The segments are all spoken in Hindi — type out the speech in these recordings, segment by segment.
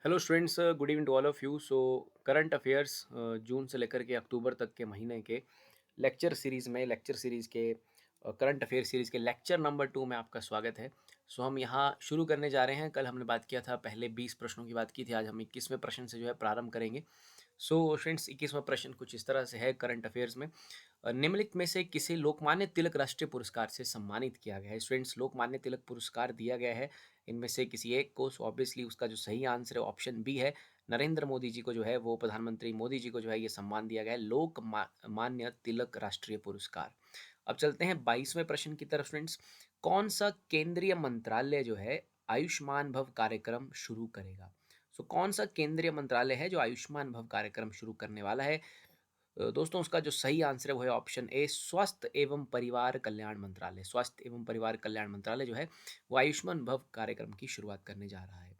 Hello students, good evening to all of you. So current affairs जून से लेकर के अक्टूबर तक के महीने के लेक्चर सीरीज़ के करंट अफेयर सीरीज़ के लेक्चर नंबर 2 में आपका स्वागत है। सो हम यहाँ शुरू करने जा रहे हैं। कल हमने बात किया था, पहले 20 प्रश्नों की बात की थी। आज हम 21वें प्रश्न से जो है प्रारंभ करेंगे। सो फ्रेंड्स, 21वां प्रश्न कुछ इस तरह से है करंट अफेयर्स में। निम्नलिखित में से किसे लोकमान्य तिलक राष्ट्रीय पुरस्कार से सम्मानित किया गया है? स्टूडेंट्स, लोकमान्य तिलक पुरस्कार दिया गया है इनमें से किसी एक को। सो ऑब्वियसली उसका जो सही आंसर है ऑप्शन बी है। नरेंद्र मोदी जी को जो है वो, प्रधानमंत्री मोदी जी को जो है ये सम्मान दिया गया है, मान्य तिलक राष्ट्रीय पुरस्कार। अब चलते हैं 22वें प्रश्न की तरफ स्टूडेंट्स। कौन सा केंद्रीय मंत्रालय जो है आयुष्मान भव कार्यक्रम शुरू करेगा? सो कौन सा केंद्रीय मंत्रालय है जो आयुष्मान भव कार्यक्रम शुरू करने वाला है? दोस्तों, उसका जो सही आंसर है वो है ऑप्शन ए, स्वास्थ्य एवं परिवार कल्याण मंत्रालय। स्वास्थ्य एवं परिवार कल्याण मंत्रालय जो है वो आयुष्मान भव कार्यक्रम की शुरुआत करने जा रहा है।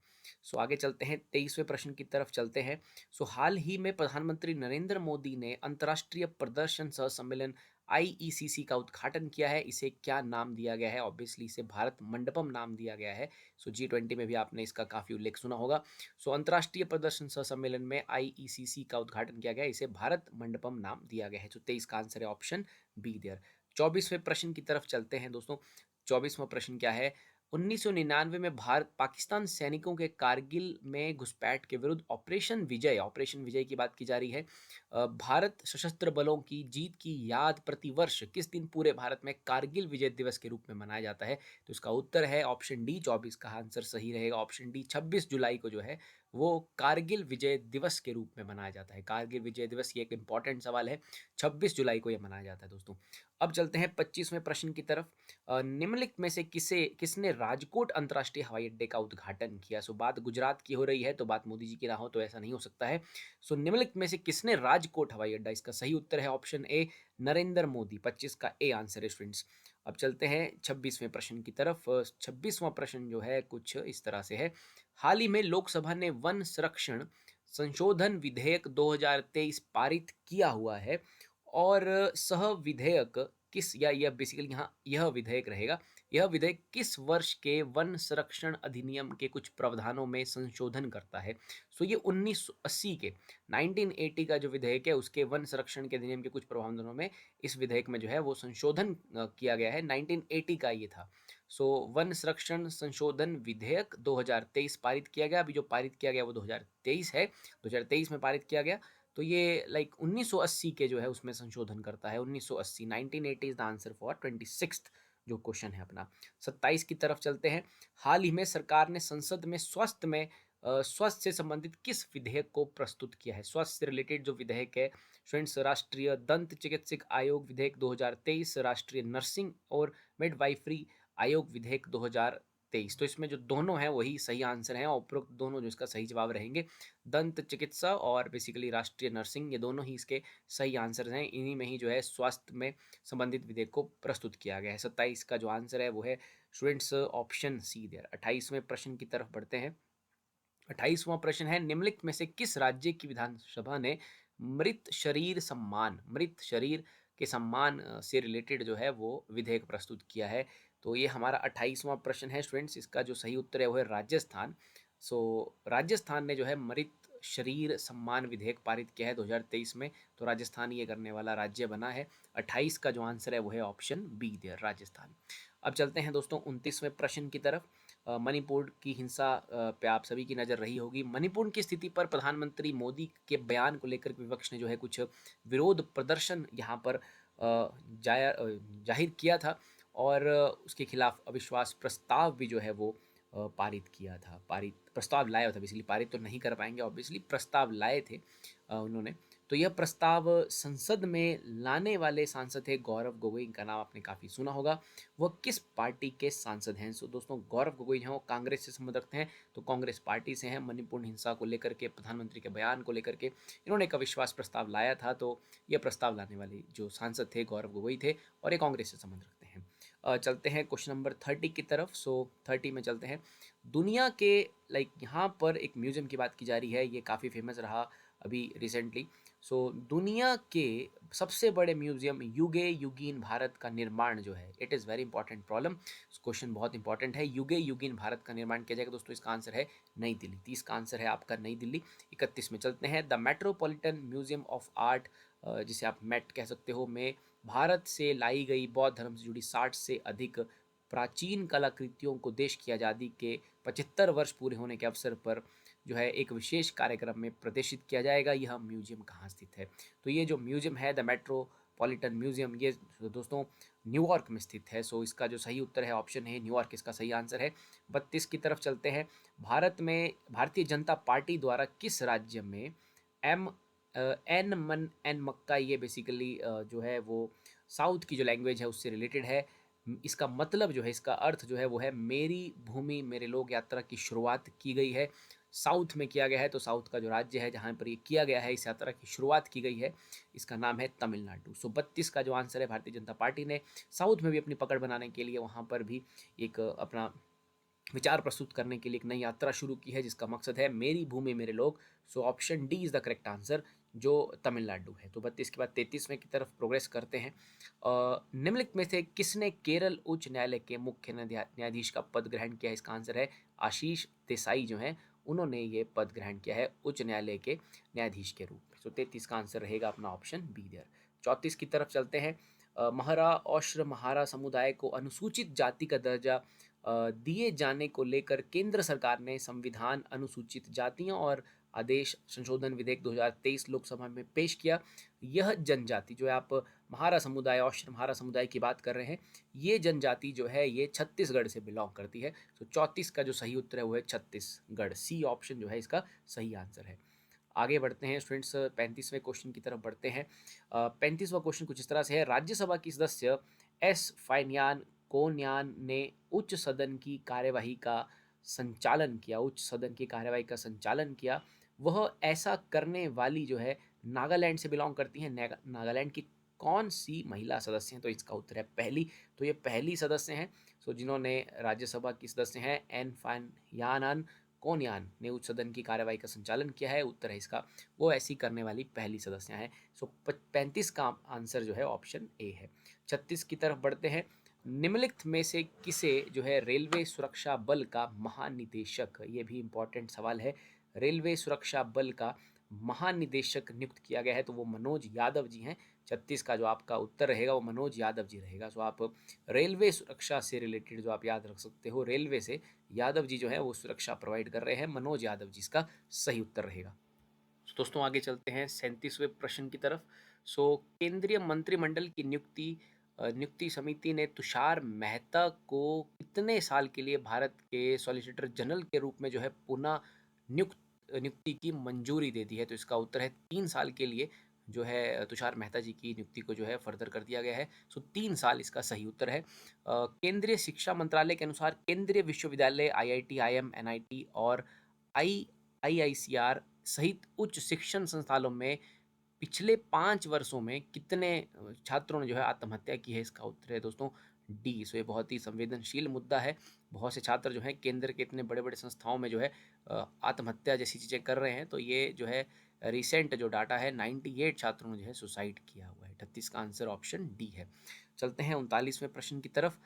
सो आगे चलते हैं, 23वें प्रश्न की तरफ चलते हैं। सो हाल ही में प्रधानमंत्री नरेंद्र मोदी ने अंतर्राष्ट्रीय प्रदर्शन सह सम्मेलन आईईसीसी का उद्घाटन किया है। इसे क्या नाम दिया गया है? ऑब्वियसली इसे भारत मंडपम नाम दिया गया है। सो G20 में भी आपने इसका काफ़ी उल्लेख सुना होगा। सो अंतर्राष्ट्रीय प्रदर्शन सह सम्मेलन में आईईसीसी का उद्घाटन किया गया, इसे भारत मंडपम नाम दिया गया है। तो 23 का आंसर है ऑप्शन बी देयर। 24वें प्रश्न की तरफ चलते हैं दोस्तों। 24वां प्रश्न क्या है? 1999 में भारत पाकिस्तान सैनिकों के कारगिल में घुसपैठ के विरुद्ध ऑपरेशन विजय की बात की जा रही है। भारत सशस्त्र बलों की जीत की याद प्रतिवर्ष किस दिन पूरे भारत में कारगिल विजय दिवस के रूप में मनाया जाता है? तो इसका उत्तर है ऑप्शन डी। 24 का आंसर सही रहेगा ऑप्शन डी। 26 जुलाई को जो है वो कारगिल विजय दिवस के रूप में मनाया जाता है। कारगिल विजय दिवस, ये एक इंपॉर्टेंट सवाल है। 26 जुलाई को यह मनाया जाता है दोस्तों। अब चलते हैं 25वें प्रश्न की तरफ। निम्नलिखित में से किसने राजकोट अंतर्राष्ट्रीय हवाई अड्डे का उद्घाटन किया? सो बात गुजरात की हो रही है, तो बात मोदी जी की ना हो तो ऐसा नहीं हो सकता है। सो निम्नलिखित में से किसने राजकोट हवाई अड्डा, इसका सही उत्तर है ऑप्शन ए, नरेंद्र मोदी। 25 का ए आंसर है स्टूडेंट्स। अब चलते हैं 26वें प्रश्न की तरफ। 26वां प्रश्न जो है कुछ इस तरह से है। हाल ही में लोकसभा ने वन संरक्षण संशोधन विधेयक 2023 पारित किया हुआ है, और सह विधेयक किस, या यह बेसिकली यहाँ यह विधेयक रहेगा, यह विधेयक किस वर्ष के वन संरक्षण अधिनियम के कुछ प्रावधानों में संशोधन करता है? सो ये 1980 के 1980 का जो विधेयक है उसके वन संरक्षण के अधिनियम के कुछ प्रावधानों में इस विधेयक में जो है वो संशोधन किया गया है। 1980 का ये था। सो वन संरक्षण संशोधन विधेयक 2023 पारित किया गया। अभी जो पारित किया गया वो 2023 है, 2023 में पारित किया गया। तो ये लाइक 1980 के जो है उसमें संशोधन करता है। 1980, 1980 is the answer for 26th जो क्वेश्चन है अपना। 27 की तरफ चलते हैं। हाल ही में सरकार ने संसद में स्वास्थ्य से संबंधित किस विधेयक को प्रस्तुत किया है? स्वास्थ्य से रिलेटेड जो विधेयक है स्टूडेंट्स, राष्ट्रीय दंत चिकित्सक आयोग विधेयक 2023, राष्ट्रीय नर्सिंग और मिडवाइफरी आयोग विधेयक 2023। तो इसमें जो दोनों हैं वही सही आंसर हैं, उपरोक्त दोनों जो इसका सही जवाब रहेंगे। दंत चिकित्सा और बेसिकली राष्ट्रीय नर्सिंग, ये दोनों ही इसके सही आंसर हैं। इन्हीं में ही जो है स्वास्थ्य में संबंधित विधेयक को प्रस्तुत किया गया है। 27 का जो आंसर है वो है स्टूडेंट्स ऑप्शन सी देयर। 28वें प्रश्न की तरफ बढ़ते हैं। 28वां प्रश्न है, निम्नलिखित में से किस राज्य की विधानसभा ने मृत शरीर के सम्मान से रिलेटेड जो है वो विधेयक प्रस्तुत किया है? तो ये हमारा 28वां प्रश्न है स्टूडेंट्स। इसका जो सही उत्तर है वो है राजस्थान। सो राजस्थान ने जो है मृत शरीर सम्मान विधेयक पारित किया है 2023 में। तो राजस्थान ये करने वाला राज्य बना है। 28 का जो आंसर है वो है ऑप्शन बी देयर, राजस्थान। अब चलते हैं दोस्तों 29वें प्रश्न की तरफ। मणिपुर की हिंसा पे आप सभी की नज़र रही होगी। मणिपुर की स्थिति पर प्रधानमंत्री मोदी के बयान को लेकर विपक्ष ने जो है कुछ विरोध प्रदर्शन यहाँ पर जाहिर किया था, और उसके खिलाफ अविश्वास प्रस्ताव भी जो है वो पारित किया था। पारित प्रस्ताव लाया था, बेसिकली पारित तो नहीं कर पाएंगे, ऑब्वियसली प्रस्ताव लाए थे उन्होंने। तो यह प्रस्ताव संसद में लाने वाले सांसद थे गौरव गोगोई। इनका नाम आपने काफ़ी सुना होगा। वह किस पार्टी के सांसद हैं? सो दोस्तों, गौरव गोगोई जो हैं वो कांग्रेस से संबंध रखते हैं, तो कांग्रेस पार्टी से हैं। मणिपुर हिंसा को लेकर के, प्रधानमंत्री के बयान को लेकर के इन्होंने एक अविश्वास प्रस्ताव लाया था। तो यह प्रस्ताव लाने वाले जो सांसद थे गौरव गोगोई थे, और ये कांग्रेस से संबंध रखते हैं। चलते हैं क्वेश्चन नंबर 30 की तरफ। सो 30 में चलते हैं। दुनिया के यहाँ पर एक म्यूजियम की बात की जा रही है, ये काफ़ी फेमस रहा अभी रिसेंटली। सो दुनिया के सबसे बड़े म्यूजियम युगे युगीन भारत का निर्माण जो है, it is very important problem. Question बहुत इंपॉर्टेंट है। युगे युगीन भारत का निर्माण किया जाएगा दोस्तों, इसका आंसर है नई दिल्ली। 30 का आंसर है आपका नई दिल्ली। 31 में चलते हैं। The metropolitan museum of art, जिसे आप मेट कह सकते हो, में भारत से लाई गई बौद्ध धर्म से जुड़ी 60 से अधिक प्राचीन कलाकृतियों को देश की आज़ादी के 75 वर्ष पूरे होने के अवसर पर जो है एक विशेष कार्यक्रम में प्रदर्शित किया जाएगा। यह म्यूजियम कहाँ स्थित है? तो ये जो म्यूजियम है द मेट्रोपॉलिटन म्यूजियम, ये दोस्तों न्यूयॉर्क में स्थित है। सो इसका जो सही उत्तर है ऑप्शन है न्यूयॉर्क, इसका सही आंसर है। 32 की तरफ चलते हैं। भारत में भारतीय जनता पार्टी द्वारा किस राज्य में एम एन मन एन मक्का, ये बेसिकली जो है वो साउथ की जो लैंग्वेज है उससे रिलेटेड है। इसका मतलब जो है, इसका अर्थ जो है वो है मेरी भूमि मेरे लोग यात्रा की शुरुआत की गई है। साउथ में किया गया है, तो साउथ का जो राज्य है जहाँ पर ये किया गया है, इस यात्रा की शुरुआत की गई है, इसका नाम है तमिलनाडु। सो 32 का जो आंसर है, भारतीय जनता पार्टी ने साउथ में भी अपनी पकड़ बनाने के लिए वहाँ पर भी एक अपना विचार प्रस्तुत करने के लिए एक नई यात्रा शुरू की है, जिसका मकसद है मेरी भूमि मेरे लोग। So option D is the correct answer, जो तमिलनाडु है। तो 32 के बाद 33वें की तरफ प्रोग्रेस करते हैं। निम्नलिखित में से किसने केरल उच्च न्यायालय के मुख्य न्यायाधीश का पद ग्रहण किया है? इसका आंसर है आशीष देसाई जो हैं, उन्होंने ये पद ग्रहण किया है उच्च न्यायालय के न्यायाधीश के रूप में। तो 33 का आंसर रहेगा अपना ऑप्शन बी देयर। 34 की तरफ चलते हैं। महरा औश्र महारा समुदाय को अनुसूचित जाति का दर्जा दिए जाने को लेकर केंद्र सरकार ने संविधान अनुसूचित जातियों और आदेश संशोधन विधेयक 2023 लोकसभा में पेश किया। यह जनजाति जो है, आप महारा समुदाय और महारा समुदाय की बात कर रहे हैं, ये जनजाति जो है ये छत्तीसगढ़ से बिलोंग करती है। तो 34 का जो सही उत्तर है वो है छत्तीसगढ़। सी ऑप्शन जो है इसका सही आंसर है। आगे बढ़ते हैं स्टूडेंट्स, 35वें क्वेश्चन की तरफ बढ़ते हैं। 35वां क्वेश्चन कुछ इस तरह से है। राज्यसभा की सदस्य एस फाइनयान कोन्यान ने उच्च सदन की कार्यवाही का संचालन किया, उच्च सदन की कार्यवाही का संचालन किया। वह ऐसा करने वाली जो है नागालैंड से बिलोंग करती हैं। नागालैंड की कौन सी महिला सदस्य हैं? तो इसका उत्तर है पहली। तो ये पहली सदस्य हैं, सो जिन्होंने राज्यसभा की सदस्य हैं एन फान यानन कोनयान ने उच्च सदन की कार्यवाही का संचालन किया है। उत्तर है इसका, वो ऐसी करने वाली पहली सदस्य हैं। सो 35 का आंसर जो है ऑप्शन ए है। 36 की तरफ बढ़ते हैं। निम्नलिखित में से किसे जो है रेलवे सुरक्षा बल का महानिदेशक, ये भी इम्पोर्टेंट सवाल है, रेलवे सुरक्षा बल का महानिदेशक नियुक्त किया गया है? तो वो मनोज यादव जी हैं। 36 का जो आपका उत्तर रहेगा वो मनोज यादव जी रहेगा। सो आप रेलवे सुरक्षा से रिलेटेड जो आप याद रख सकते हो, रेलवे से यादव जी जो है वो सुरक्षा प्रोवाइड कर रहे हैं, मनोज यादव जी इसका सही उत्तर रहेगा। दोस्तों आगे चलते हैं 37वें प्रश्न की तरफ। सो केंद्रीय मंत्रिमंडल की नियुक्ति समिति ने तुषार मेहता को कितने साल के लिए भारत के सॉलिसिटर जनरल के रूप में जो है पुनः नियुक्ति की मंजूरी दे दी है? तो इसका उत्तर है 3 साल के लिए जो है तुषार मेहता जी की नियुक्ति को जो है फर्दर कर दिया गया है। सो 3 साल इसका सही उत्तर है। केंद्रीय शिक्षा मंत्रालय के अनुसार केंद्रीय विश्वविद्यालय आईआईटी, आईएम, एनआईटी और आईआईसीआर सहित उच्च शिक्षण संस्थानों में पिछले 5 वर्षों में कितने छात्रों ने जो है आत्महत्या की है? इसका उत्तर है दोस्तों डी। सो ये बहुत ही संवेदनशील मुद्दा है। बहुत से छात्र जो है केंद्र के इतने बड़े बड़े संस्थाओं में जो है आत्महत्या जैसी चीज़ें कर रहे हैं। तो ये जो है रिसेंट जो डाटा है, 98 छात्रों ने जो है सुसाइड किया हुआ है। 38 का आंसर ऑप्शन डी है। चलते हैं 39वें प्रश्न की तरफ।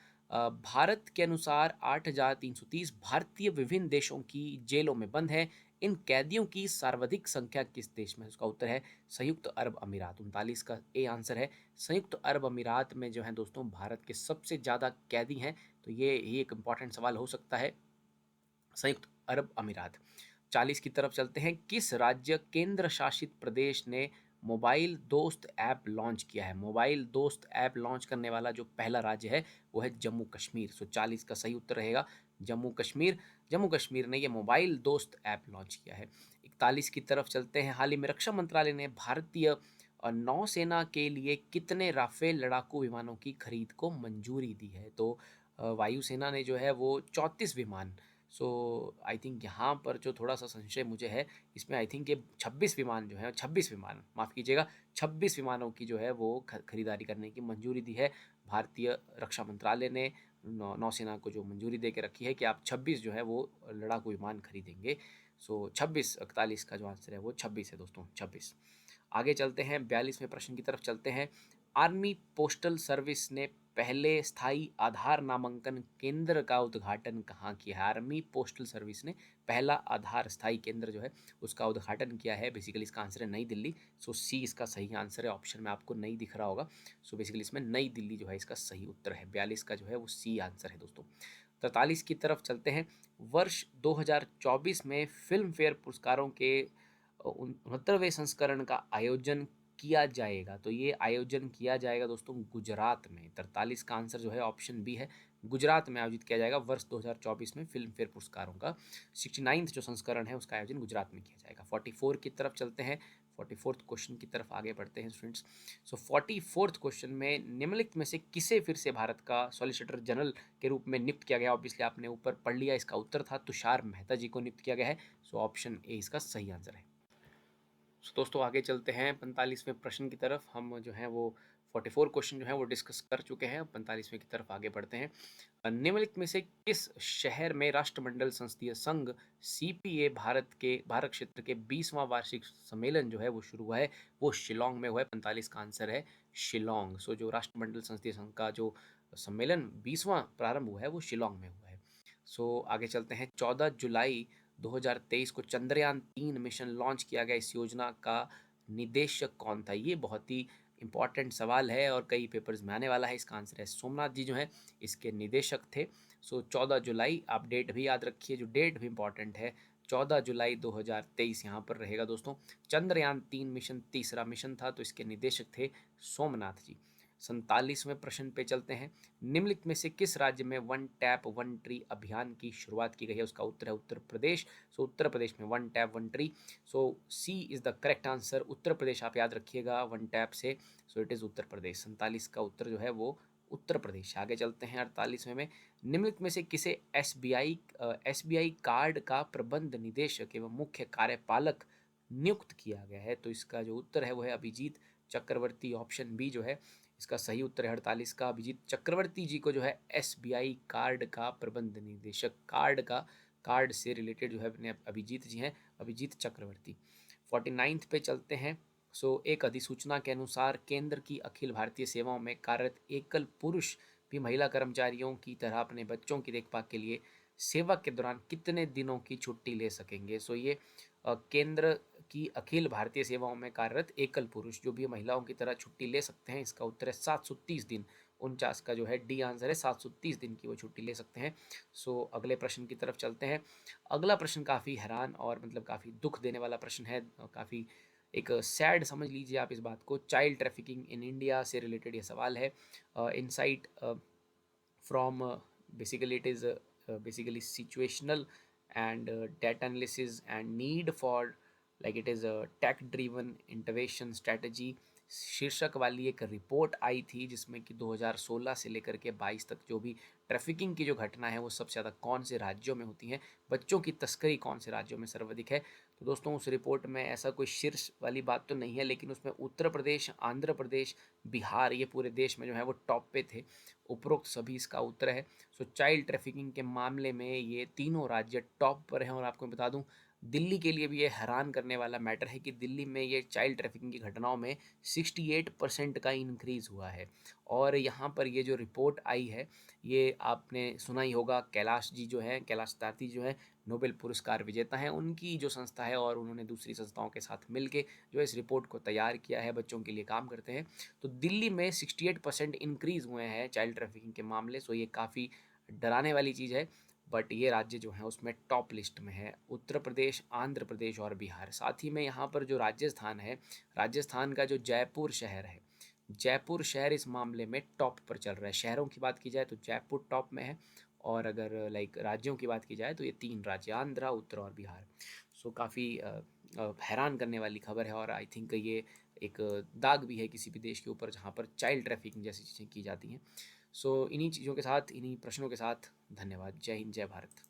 भारत के अनुसार 8,330 भारतीय विभिन्न देशों की जेलों में बंद हैं। इन कैदियों की सर्वाधिक संख्या किस देश में? उसका उत्तर है संयुक्त अरब अमीरात। 39 का ए आंसर है। संयुक्त अरब अमीरात में जो है दोस्तों भारत के सबसे ज़्यादा कैदी हैं। तो ये एक इम्पॉर्टेंट सवाल हो सकता है, संयुक्त अरब अमीरात। 40 की तरफ चलते हैं। किस राज्य केंद्र शासित प्रदेश ने मोबाइल दोस्त ऐप लॉन्च किया है? मोबाइल दोस्त ऐप लॉन्च करने वाला जो पहला राज्य है वो है जम्मू कश्मीर। सो 40 का सही उत्तर रहेगा जम्मू कश्मीर। जम्मू कश्मीर ने ये मोबाइल दोस्त ऐप लॉन्च किया है। 41 की तरफ चलते हैं। हाल ही में रक्षा मंत्रालय ने भारतीय नौसेना के लिए कितने राफेल लड़ाकू विमानों की खरीद को मंजूरी दी है? तो वायुसेना ने जो है वो 34 विमान। सो आई थिंक यहाँ पर जो थोड़ा सा संशय मुझे है, इसमें आई थिंक ये 26 विमान जो है, 26 विमान माफ़ कीजिएगा, 26 विमानों की जो है वो खरीदारी करने की मंजूरी दी है। भारतीय रक्षा मंत्रालय ने नौसेना को जो मंजूरी दे के रखी है कि आप 26 जो है वो लड़ाकू विमान खरीदेंगे। सो 26 41 का जो आंसर है वो 26 है दोस्तों, 26। आगे चलते हैं, 42वें प्रश्न की तरफ चलते हैं। आर्मी पोस्टल सर्विस ने पहले स्थायी आधार नामांकन केंद्र का उद्घाटन कहाँ किया है? आर्मी पोस्टल सर्विस ने पहला आधार स्थायी केंद्र जो है उसका उद्घाटन किया है। बेसिकली इसका आंसर है नई दिल्ली। सो सी इसका सही आंसर है। ऑप्शन में आपको नई दिख रहा होगा। सो बेसिकली इसमें नई दिल्ली जो है इसका सही उत्तर है। 42 का जो है वो सी आंसर है दोस्तों। 43 की तरफ चलते हैं। वर्ष 2024 में फिल्म फेयर पुरस्कारों के 69वें संस्करण का आयोजन किया जाएगा। तो ये आयोजन किया जाएगा दोस्तों गुजरात में। 43 का आंसर जो है ऑप्शन बी है, गुजरात में आयोजित किया जाएगा वर्ष 2024 में फिल्म फेयर पुरस्कारों का 69th जो संस्करण है उसका आयोजन गुजरात में किया जाएगा। 44 की तरफ चलते हैं। 44th क्वेश्चन की तरफ आगे बढ़ते हैं स्टूडेंट्स। सो 44th क्वेश्चन में निम्नलिखित में से किसे फिर से भारत का सॉलिसिटर जनरल के रूप में नियुक्त किया गया? ऑब्वियसली आपने ऊपर पढ़ लिया, इसका उत्तर था तुषार मेहता जी को नियुक्त किया गया है। सो ऑप्शन ए इसका सही आंसर है। दोस्तों आगे चलते हैं 45वें प्रश्न की तरफ। हम जो है वो 44 क्वेश्चन जो है वो डिस्कस कर चुके हैं। 45वें की तरफ आगे बढ़ते हैं। निम्नलिखित में से किस शहर में राष्ट्रमंडल संसदीय संघ सीपीए भारत क्षेत्र के 20वां वार्षिक सम्मेलन जो है वो शुरू हुआ है? वो शिलोंग में हुआ है। 45 का आंसर है शिलोंग। सो जो राष्ट्रमंडल संसदीय संघ का जो सम्मेलन 20वां प्रारंभ हुआ है वो शिलोंग में हुआ है। सो आगे चलते हैं। 14 जुलाई 2023 को चंद्रयान 3 मिशन लॉन्च किया गया। इस योजना का निदेशक कौन था? ये बहुत ही इंपॉर्टेंट सवाल है और कई पेपर्स में आने वाला है। इसका आंसर है सोमनाथ जी जो है इसके निदेशक थे। सो 14 जुलाई, आप डेट भी याद रखिए, जो डेट भी इंपॉर्टेंट है, 14 जुलाई 2023 यहाँ पर रहेगा दोस्तों। चंद्रयान 3 मिशन तीसरा मिशन था, तो इसके निदेशक थे सोमनाथ जी। 47वें प्रश्न पे चलते हैं। निम्नलिखित में से किस राज्य में वन टैप वन ट्री अभियान की शुरुआत की गई है? उसका उत्तर है उत्तर प्रदेश। सो उत्तर प्रदेश में one tap one tree. So C is the correct answer. Uttar Pradesh आप याद रखिएगा वन टैप से। So it is Uttar Pradesh. 47 का उत्तर जो है वो उत्तर प्रदेश। आगे चलते हैं 48वें में। निम्नलिखित में से किसे एसबीआई कार्ड का प्रबंध निदेशक एवं मुख्य कार्यपालक नियुक्त किया गया है? तो इसका जो उत्तर है वो है अभिजीत चक्रवर्ती। ऑप्शन बी जो है इसका सही उत्तर है 48 का। अभिजीत चक्रवर्ती जी को जो है एसबीआई कार्ड का प्रबंध निदेशक, कार्ड से रिलेटेड जो है अपने अभिजीत जी हैं, अभिजीत चक्रवर्ती। 49th पे चलते हैं। सो एक अधिसूचना के अनुसार केंद्र की अखिल भारतीय सेवाओं में कार्यरत एकल पुरुष भी महिला कर्मचारियों की तरह अपने बच्चों की देखभाल के लिए सेवा के दौरान कितने दिनों की छुट्टी ले सकेंगे? सो ये केंद्र की अखिल भारतीय सेवाओं में कार्यरत एकल पुरुष जो भी महिलाओं की तरह छुट्टी ले सकते हैं। इसका उत्तर है 730 दिन। 49 का जो है डी आंसर है, 730 दिन की वो छुट्टी ले सकते हैं। सो अगले प्रश्न की तरफ चलते हैं। अगला प्रश्न काफ़ी हैरान और मतलब काफ़ी दुख देने वाला प्रश्न है, काफ़ी एक सैड समझ लीजिए आप इस बात को। चाइल्ड ट्रैफिकिंग इन इंडिया से रिलेटेड ये सवाल है। Insight from basically it is basically situational and data analysis and need for like it is a tech driven intervention strategy शीर्षक वाली एक रिपोर्ट आई थी जिसमें कि 2016 से लेकर के 22 तक जो भी ट्रैफिकिंग की जो घटना है वो सबसे ज़्यादा कौन से राज्यों में होती हैं, बच्चों की तस्करी कौन से राज्यों में सर्वाधिक है। तो दोस्तों उस रिपोर्ट में ऐसा कोई शीर्ष वाली बात तो नहीं है, लेकिन उसमें उत्तर प्रदेश, आंध्र प्रदेश, बिहार, ये पूरे देश में जो है वो टॉप पे थे। उपरोक्त सभी इसका उत्तर है। सो चाइल्ड ट्रैफिकिंग के मामले में ये तीनों राज्य टॉप पर हैं। और आपको बता दूं दिल्ली के लिए भी ये हैरान करने वाला मैटर है कि दिल्ली में ये चाइल्ड ट्रैफिकिंग की घटनाओं में 68% का इंक्रीज़ हुआ है। और यहाँ पर ये जो रिपोर्ट आई है ये आपने सुना ही होगा, कैलाश जी जो हैं, कैलाश त्यागी जो है नोबेल पुरस्कार विजेता हैं, उनकी जो संस्था है और उन्होंने दूसरी संस्थाओं के साथ मिलके जो इस रिपोर्ट को तैयार किया है, बच्चों के लिए काम करते हैं। तो दिल्ली में 68% इंक्रीज़ हुए हैं चाइल्ड ट्रैफिकिंग के मामले। सो ये काफ़ी डराने वाली चीज़ है। बट ये राज्य जो है उसमें टॉप लिस्ट में है, उत्तर प्रदेश, आंध्र प्रदेश और बिहार। साथ ही में यहाँ पर जो राजस्थान है, राजस्थान का जो जयपुर शहर है, जयपुर शहर इस मामले में टॉप पर चल रहा है। शहरों की बात की जाए तो जयपुर टॉप में है। और अगर लाइक राज्यों की बात की जाए तो ये 3 राज्य, आंध्र, उत्तर और बिहार। सो काफ़ी हैरान करने वाली खबर है। और आई थिंक ये एक दाग भी है किसी भी देश के ऊपर जहाँ पर चाइल्ड ट्रैफिकिंग जैसी चीज़ें की जाती हैं। सो इन्हीं चीज़ों के साथ, इन्हीं प्रश्नों के साथ धन्यवाद। जय हिंद, जय भारत।